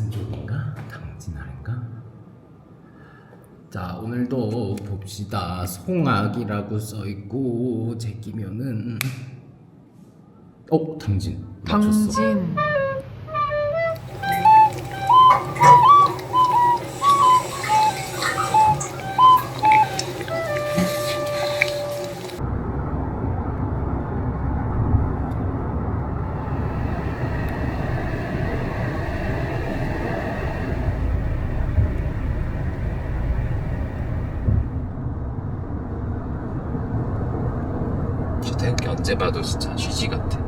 무슨 쪽인가? 당진 아래인가? 자, 오늘도 봅시다. 송악이라고 써있고 제끼면은 당진 맞췄어. 당진. 주택 언제 봐도 진짜 GG 같아.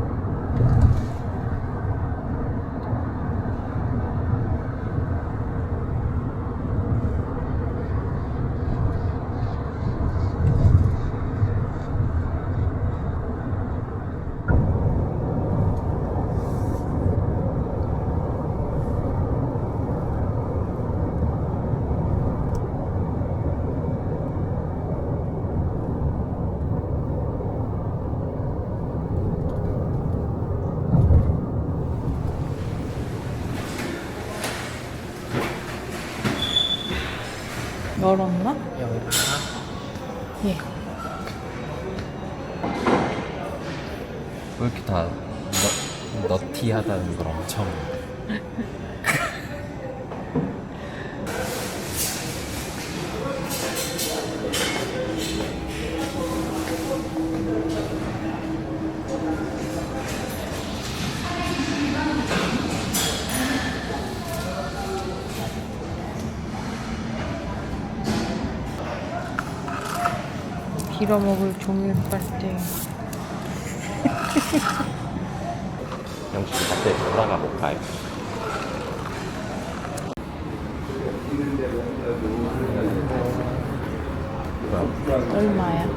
열었나? 열었나? 예. 왜 이렇게 다 너티하다는 걸 엄청 빌어먹을 종일 빨대. 영식 앞에 올라가 볼까요? 얼마야?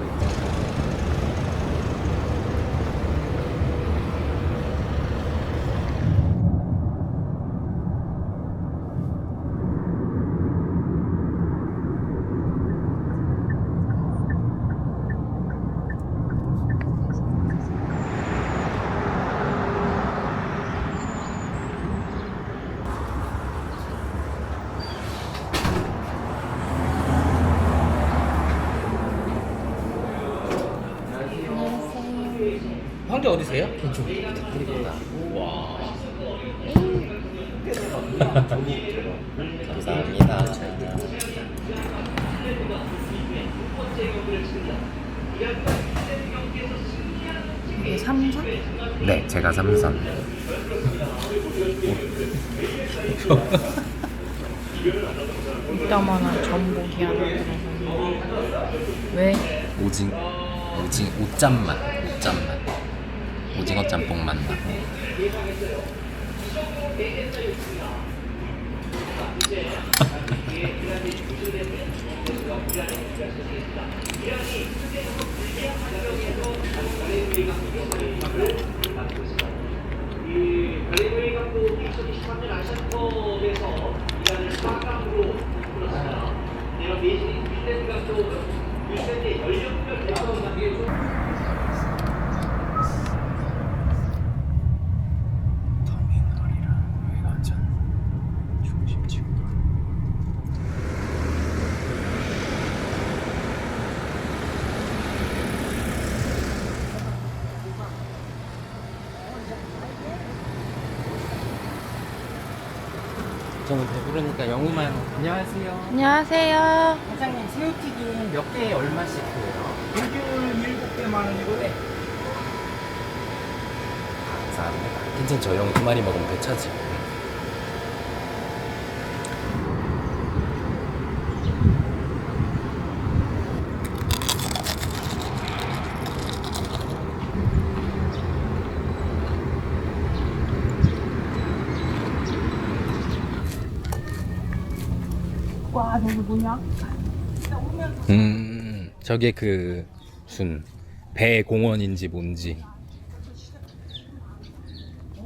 황제 어디세요? 이쪽 부탁드립니다. 와. 감사합니다. 이게 삼성? 네, 제가 삼선. 이따만한 전복이 하나 들어가네. 왜? 오짬만. 오징어 짬뽕 맛나. 터미널이라 여기가 완전 중심지구. 저는 배부르니까 영우만. 안녕하세요. 안녕하세요. 사장님, 새우튀김 몇 개에 얼마씩 해요? 일주일 7개 만 원이고 네. 감사합니다. 괜찮죠? 영 2마리 먹으면 배 차지. 와, 저기 뭐냐? 저게 그 무슨 배 공원인지 뭔지.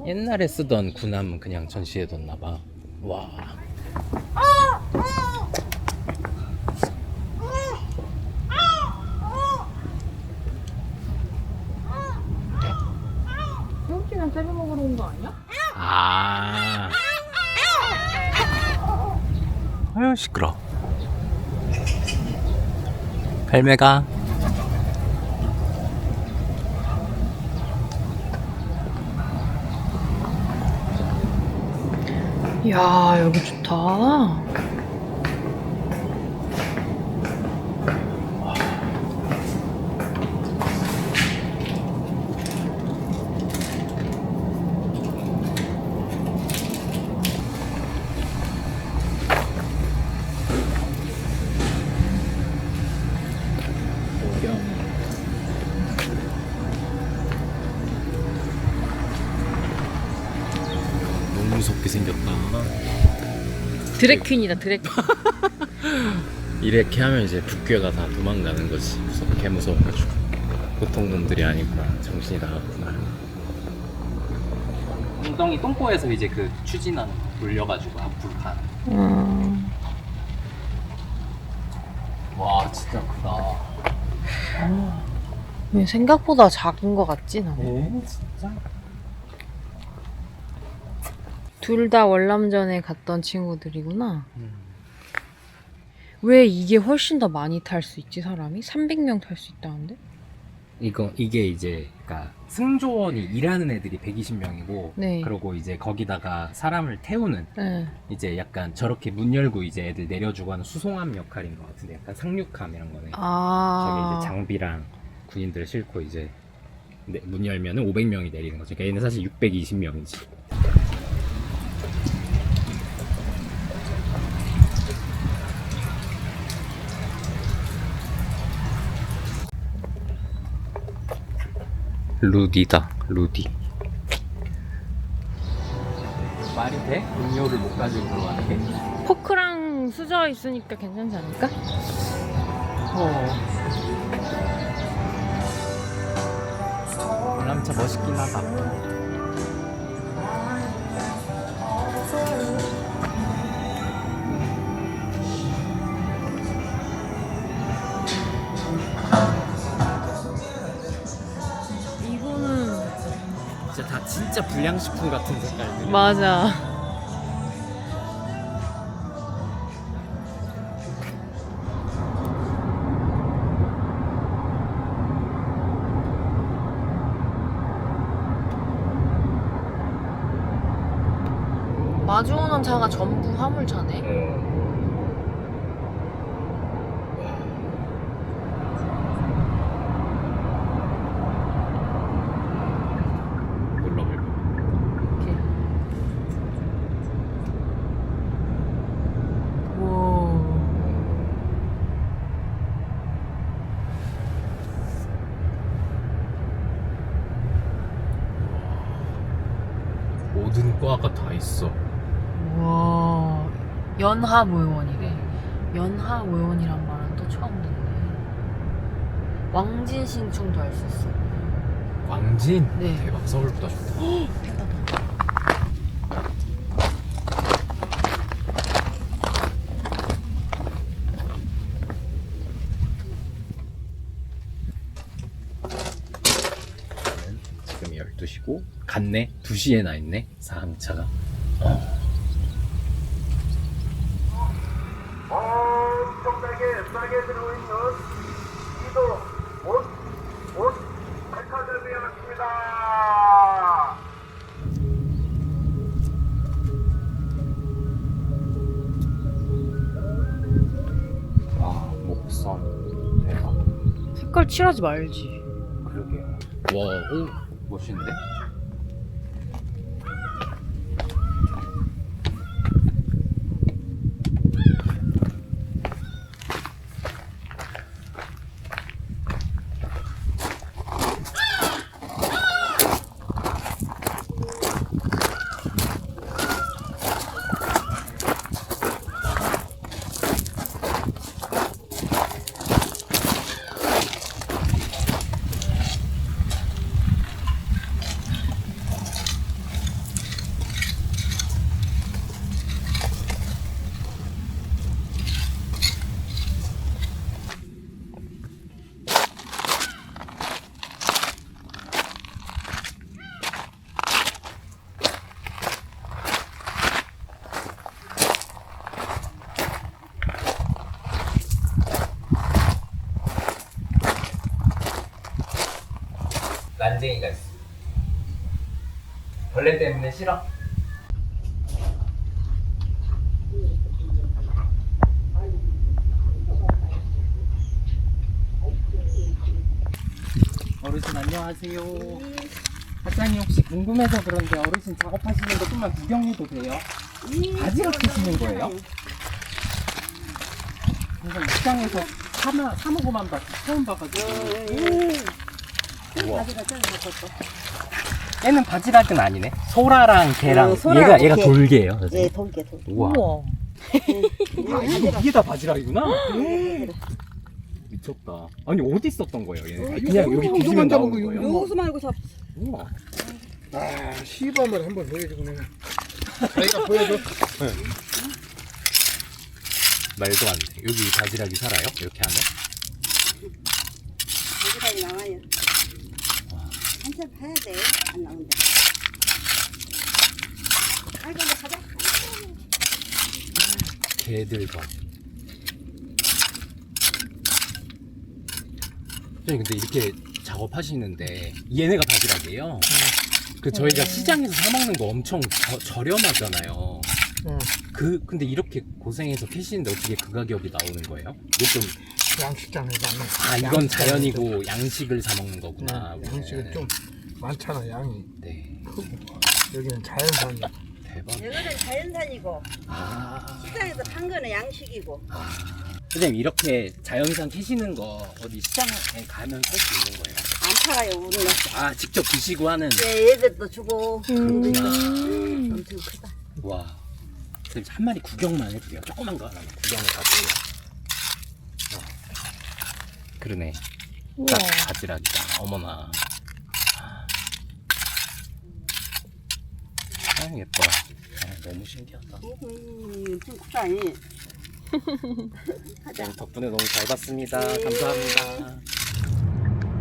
옛날에 쓰던 군함 그냥 전시해뒀나 봐. 와. 새우튀김 때려 먹으러 온 거 아니야? 아. 시끄러. 갈매가. 이야, 여기 좋다. 너무 무섭게 생겼다. 드래퀸이다, 드래퀸. 이렇게 하면 이제 북괴가 다 도망가는 거지. 개 무서워가지고. 보통 놈들이 아니구나. 정신이 나갔구나. 엉덩이 똥꼬에서 이제 그 추진하는 거 돌려가지고 앞으로 가는. 와 진짜 크다. 왜 생각보다 작은 것 같지, 나? 진짜? 둘 다 월남전에 갔던 친구들이구나. 왜 이게 훨씬 더 많이 탈 수 있지, 사람이? 300명 탈 수 있다는데? 이게 이제 그러니까 승조원이 일하는 애들이 120명이고 네. 그리고 이제 거기다가 사람을 태우는 네. 이제 약간 저렇게 문 열고 이제 애들 내려주고 하는 수송함 역할인 것 같은데 약간 상륙함 이런 거네. 저기 아. 이제 장비랑 군인들 싣고 이제 문 열면은 500명이 내리는 거죠. 그러니까 얘는 사실 620명이지. 루디다, 루디. 말이 돼? 음료를 못 가지고 들어가는 게? 포크랑 수저 있으니까 괜찮지 않을까? 월남차 멋있긴 하다. 이거는 진짜 다 진짜 불량식품 같은 색깔들. 맞아. 마주오는 차가 전부 화물차네. 눌러볼까? 이렇게. 와. 모든 과가 다 있어. 와. 연합의원이래. 연합의원이란 말은 또 처음 듣네. 왕진신청도 할 수 있어. 왕진? 네. 대박. 서울보다 좋다. 지금 12시고 갔네? 2시에 나 있네? 사항차가. 엄청나게 싸게 들어있는 이도 옷 백화점이 왔습니다. 와, 목선. 대박. 색깔 칠하지 말지. 그러게. 와, 오, 멋있는데? 난쟁이가 있어. 벌레 때문에 싫어? 어르신 안녕하세요. 사장님 혹시 궁금해서 그런데 어르신 작업하시는 거 좀만 구경해도 돼요? 바지락 드시는 거예요? 그래서 시장에서 사먹어만 봤지 처음 봐가지고. 우와. 얘는 바지락은 아니네. 소라랑 개랑 소라랑 얘가 개. 돌개예요. 선생님? 예, 돌게. 우와. 우와. 이게 다 바지락이구나. 미쳤다. 아니 어디 있었던 거예요? 얘는 그냥 여기 뒤지면 나오는 거예요. 여기서 말고 잡. 우와. 아, 시범을 한번 보여주고 내가. 자기가 보여줘. 말도 안 돼. 여기 바지락이 살아요? 이렇게 하면? 여기까지 나와요. 한참 해야 돼. 안 나온다. 아이고, 이제 가자. 개들 봐. 선생님 근데 이렇게 작업하시는데 얘네가 바지락이에요? 그 저희가 시장에서 사 먹는 거 엄청 저렴하잖아요. 근데 이렇게 고생해서 캐시는데 어떻게 그 가격이 나오는 거예요? 이게 좀 양식장에서 안 아 이건 자연이고 양식을 사 먹는 거구나. 양식은 좀 많잖아 양이. 네. 크고 여기는 자연산이야. 대박. 이거는 자연산이고, 아. 시장에서 판 거는 양식이고. 선생님 이렇게 자연산 캐시는 거 어디 시장에 가면 살 수 있는 거예요? 안 팔아요, 우리는. 아 직접 드시고 하는. 예, 얘들도 주고. 그렇구나. 엄청 크다. 와. 선생님 한 마리 구경만 해주세요. 조그만 거 하나만 구경을 가지고. 그러네. 우와. 딱 바지락이다. 어머나. 아 예뻐. 너무 신기하다. 엄청 크다, 니. 선생님 덕분에 너무 잘 봤습니다. 감사합니다.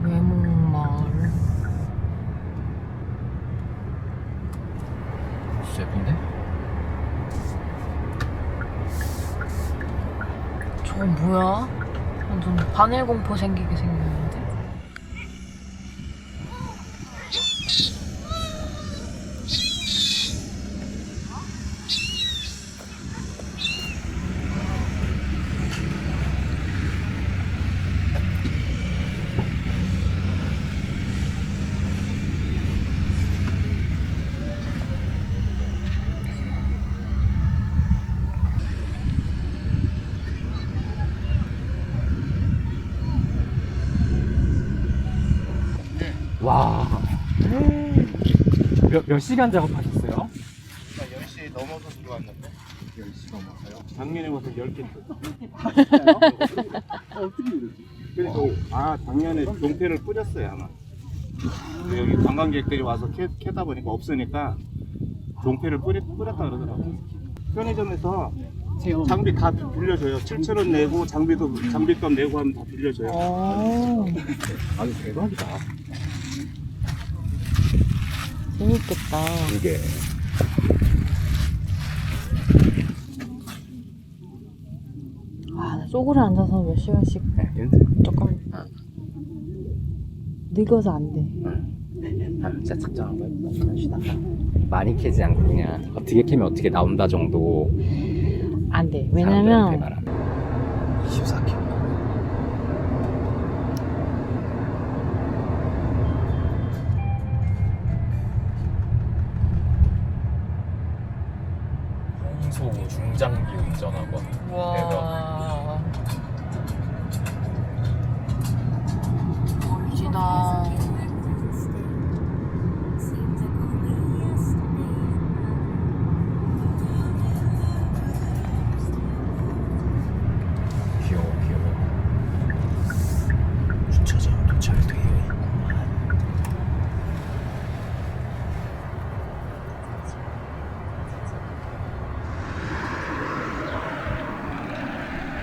외목마을. 진짜 예쁜데? 저 뭐야? 완전 바늘 공포 생기게 생겼는데? 와. 몇 시간 작업하셨어요? 10시 넘어서 들어왔는데. 10시 넘어서요? 작년에 와서 10개 어떻게 이러지? 그래서 작년에 종패를 뿌렸어요 아마. 여기 관광객들이 와서 캐다 보니까 없으니까 종패를 뿌렸다 그러더라고요. 편의점에서 장비 다 빌려줘요. 7,000원 내고 장비값 내고 하면 다 빌려줘요. 아주 대박이다. 재밌겠다. 이게. 아, 나 쪼그려 앉아서 몇 시간씩 조금 늙어서 안 돼. 진짜 작정 한번 해봅시다. 많이 캐지 않고 그냥 어떻게 캐면 어떻게 나온다 정도. 안 돼. 왜냐면 24kg. 홍소 중장비 운전학원. 와. 멋지다. 귀여워. 주차장 도착되어 있구만.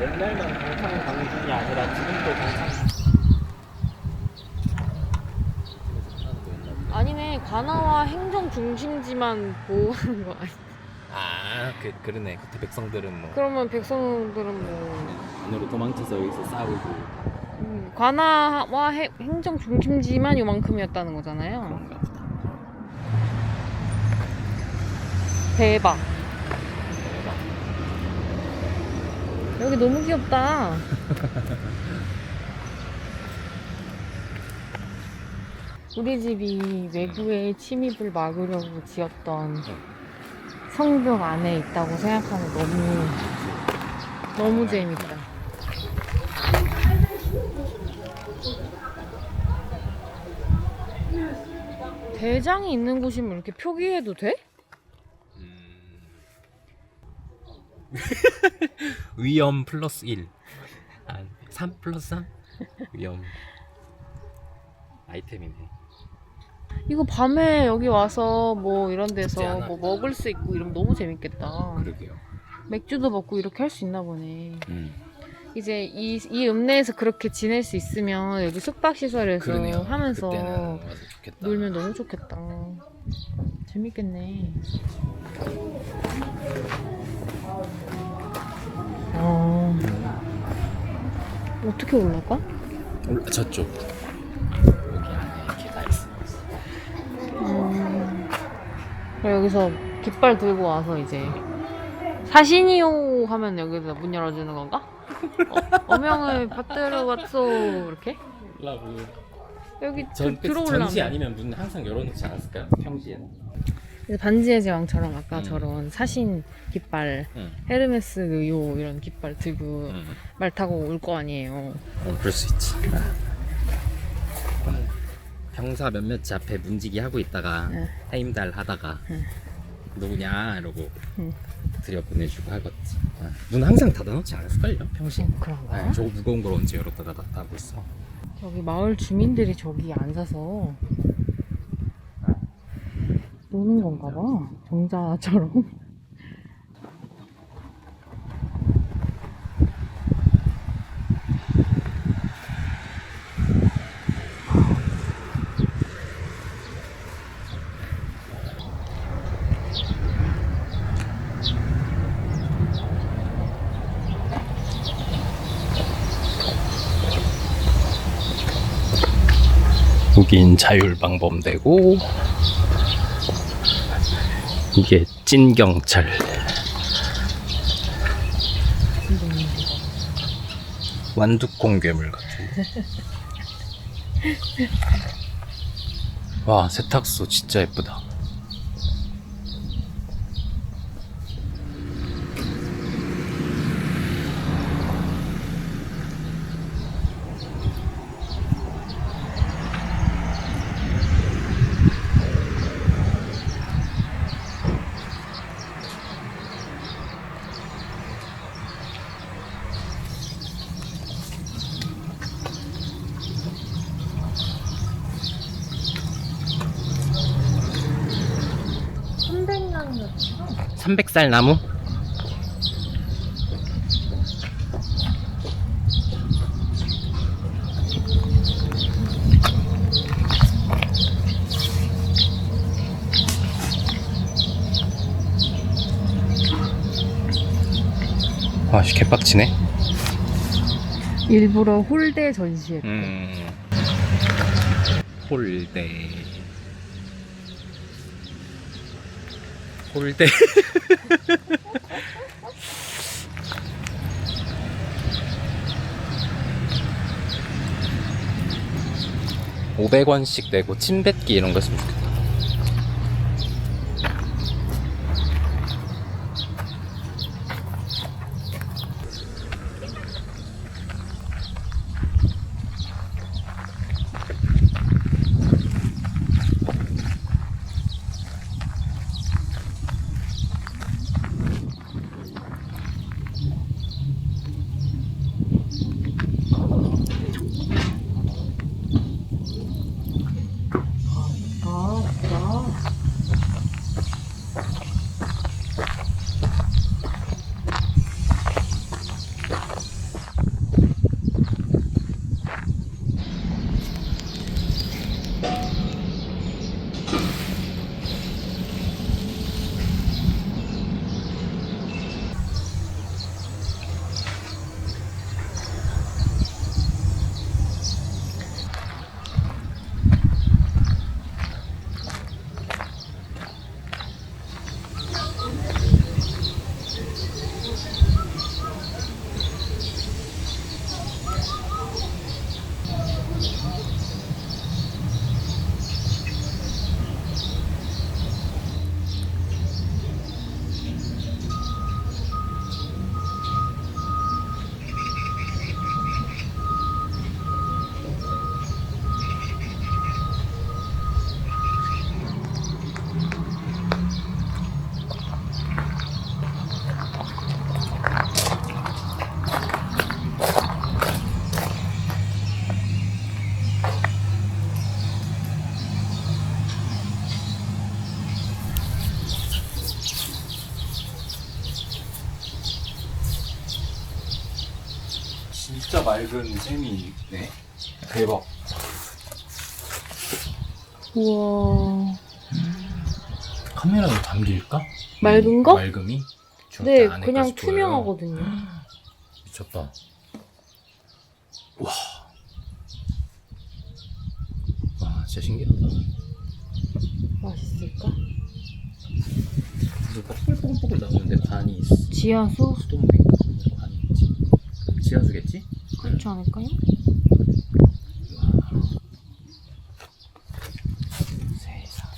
옛날만 동창 강준이 아니라 지금도 동창. 아니네. 관아와 행정 중심지만 보호하는 거 아니야? 아, 그러네. 그때 백성들은 뭐 그러면 백성들은 뭐 안으로 도망쳐서 여기서 싸우고. 관아와 행정 중심지만 요만큼이었다는 거잖아요. 그런가 보다. 대박. 여기 너무 귀엽다. 우리 집이 외부의 침입을 막으려고 지었던 성벽 안에 있다고 생각하면 너무 재밌다. 대장이 있는 곳이면 이렇게 표기해도 돼? 위험 플러스 1. 3 플러스 3? 위험 아이템이네. 이거 밤에 여기 와서 뭐 이런 죽지 데서 않아. 뭐 먹을 수 있고 이러면 너무 재밌겠다. 그러게요. 맥주도 먹고 이렇게 할 수 있나 보네. 이제 이 읍내에서 그렇게 지낼 수 있으면 여기 숙박시설에서 그러네요. 하면서 그때는 와서 좋겠다. 놀면 너무 좋겠다. 재밌겠네. 어떻게 올라가? 저쪽. 여기 안에 이렇게 다 있어. 그럼 여기서 깃발 들고 와서 이제 사신이요 하면 여기서 문 열어주는 건가? 어명을 받들어 왔소 이렇게? 여기 들어올라면 전시 아니면 문 항상 열어놓지 않았을까요? 평시에는. 반지의 제왕처럼 아까 저런 사신 깃발, 헤르메스 요 이런 깃발 들고 말 타고 올 거 아니에요. 그럴 수 있지. 병사 몇몇 앞에 문지기 하고 있다가 해임달 하다가 누구냐 이러고 들여보내주고 하겠지. 문 항상 닫아놓지 않았을걸요? 평시에. 그런가요? 저거 무거운 걸 언제 열었다 닫았다 하고 있어. 저기 마을 주민들이 저기 앉아서 노는 건가 봐. 정자처럼. 여긴 자율방범대고 이게 찐경찰. 완두콩 괴물 같은데. 와, 세탁소 진짜 예쁘다. 삼백살 나무? 와, 씨, 개빡치네. 일부러 홀대 전시했대. 홀대. 홀대. 500원씩 내고 침 뱉기 이런 거 했으면 좋겠다. 진짜 맑은 샘이네. 대박. 우와. 카메라에 담길까? 맑은 거? 맑음이? 네, 안에까지 그냥 보여요. 투명하거든요. 미쳤다. 와. 와, 진짜 신기하다. 맛있을까? 누가 뽀글뽀글 나오는데 반이 있어. 지하수? 수돗물인가? 반이 있지. 지하수겠지? 그렇지 않을까요? 세상.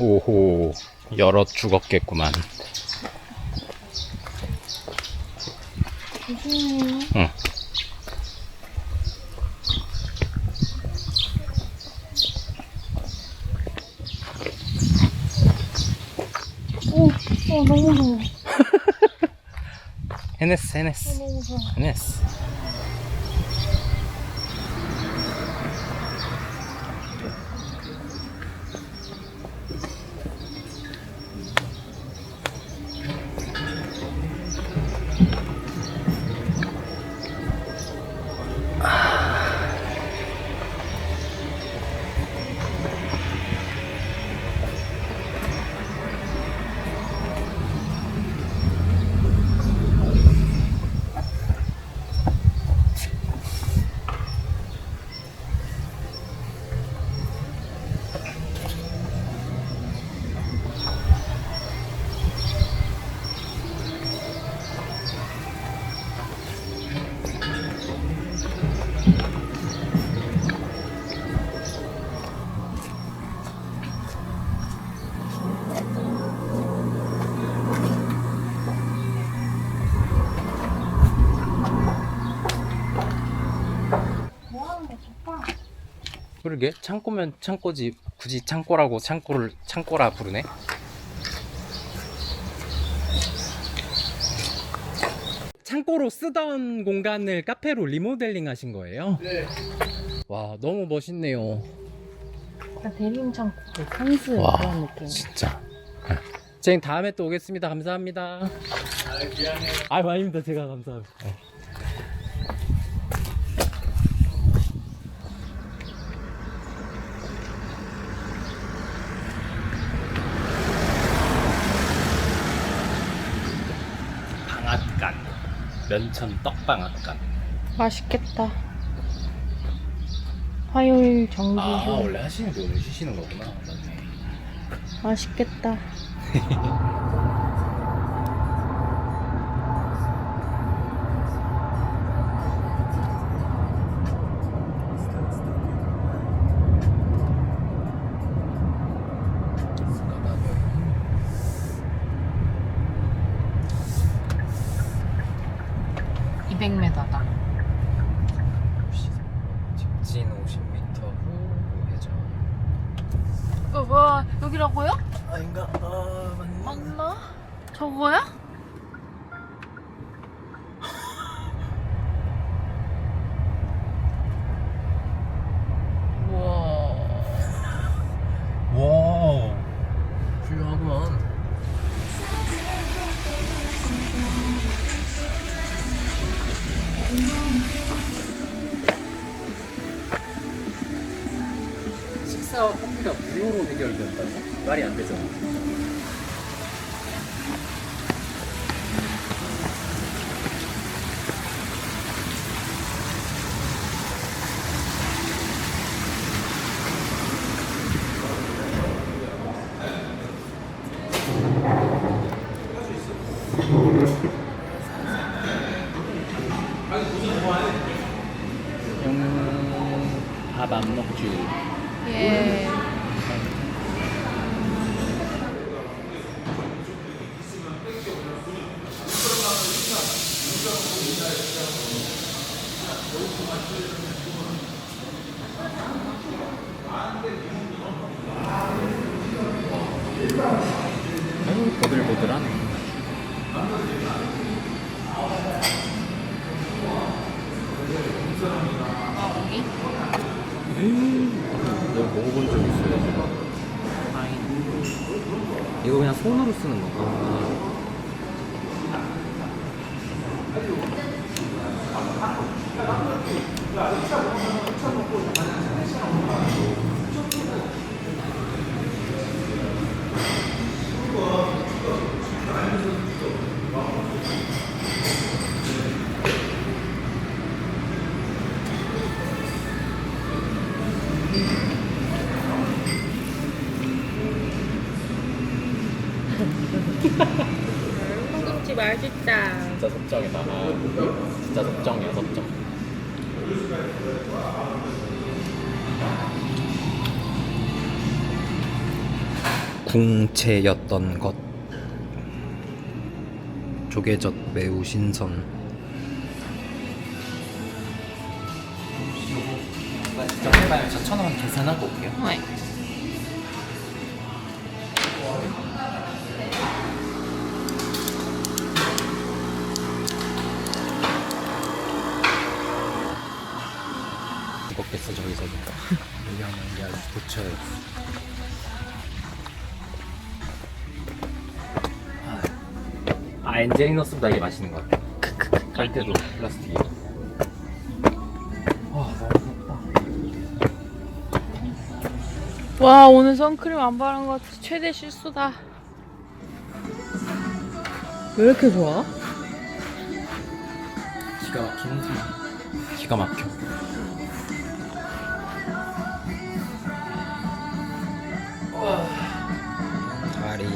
오호, 열어 죽었겠구만. 조심해요. 응. 너무 무서워. 해냈어, 해냈어. 너무 무서워. 해냈어. 그러게, 창고면 창고지 굳이 창고라고 창고를 창고라 부르네. 창고로 쓰던 공간을 카페로 리모델링 하신 거예요? 네. 와, 너무 멋있네요. 대림 창고, 산수 와, 그런 느낌. 진짜. 선생님, 다음에 또 오겠습니다. 감사합니다. 아, 아닙니다. 제가 감사합니다. 방앗간, 면천 떡방앗간. 맛있겠다. 화요일 정기 아, 휴일. 원래 하시는데 오늘 쉬시는 거구나. 맞네. 맛있겠다. 직진 50m 후 우회전. 뭐야, 여기라고요? 아닌가? 아, 맞나? 맞나? 저거야? 우와. 와, 훌륭하구만. 식사와 커피가 무료로 해결된다고? 말이 안 되잖아. 밥 안 먹지. 예. 보들보들하네. 내가 먹어본 적 있어요. 이거 그냥 손으로 쓰는 건가? 소금치 맛있다. 진짜 섭정이다. 진짜 섭정이야, 섭정. 궁채였던 것. 조개젓 매우 신선. 직접 해봐요. 저 1,000원 계산하고 올게요. 네. 먹겠어 저기서도. 왜냐면 이게 아주 고쳐요. 아 엔젤이 넣었으면 이게 맛있는 것 같아. 깔 때도 플라스틱이. 와, 오늘 선크림 안 바른 것 최대 실수다. 왜 이렇게 좋아? 기가 막히는 지. 기가 막혀. 다리.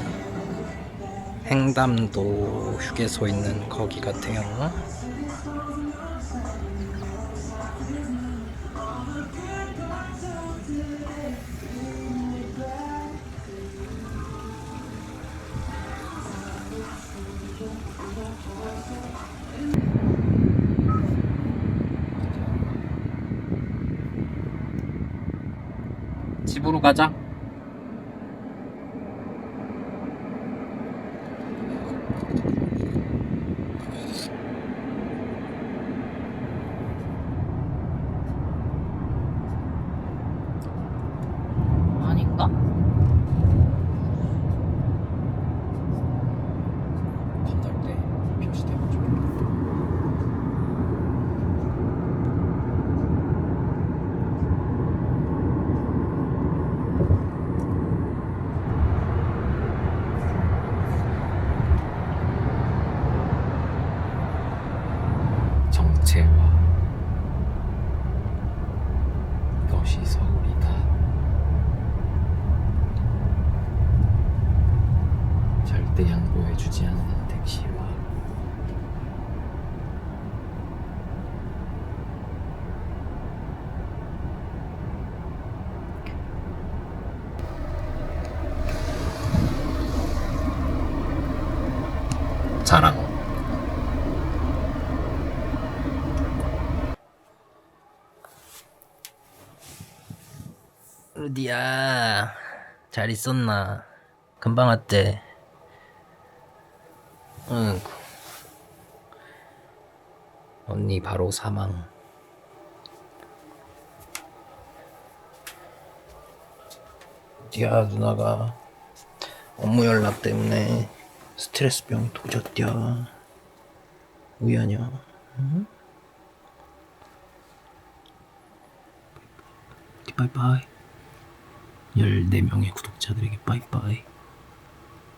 행담도 휴게소 있는 거기 같아요. 집으로 가자. 아닌가? 건널 때 표시돼가지고. 정체와 이것이 서울이다. 절대 양보해주지 않는 택시와 자랑. 루디야, 잘 있었나? 금방 왔대. 응. 언니 바로 사망. 루디야, 누나가 업무 연락 때문에 스트레스병이 도졌디야. 우연이야. 응? 바이바이. 14명의 구독자들에게 빠이빠이.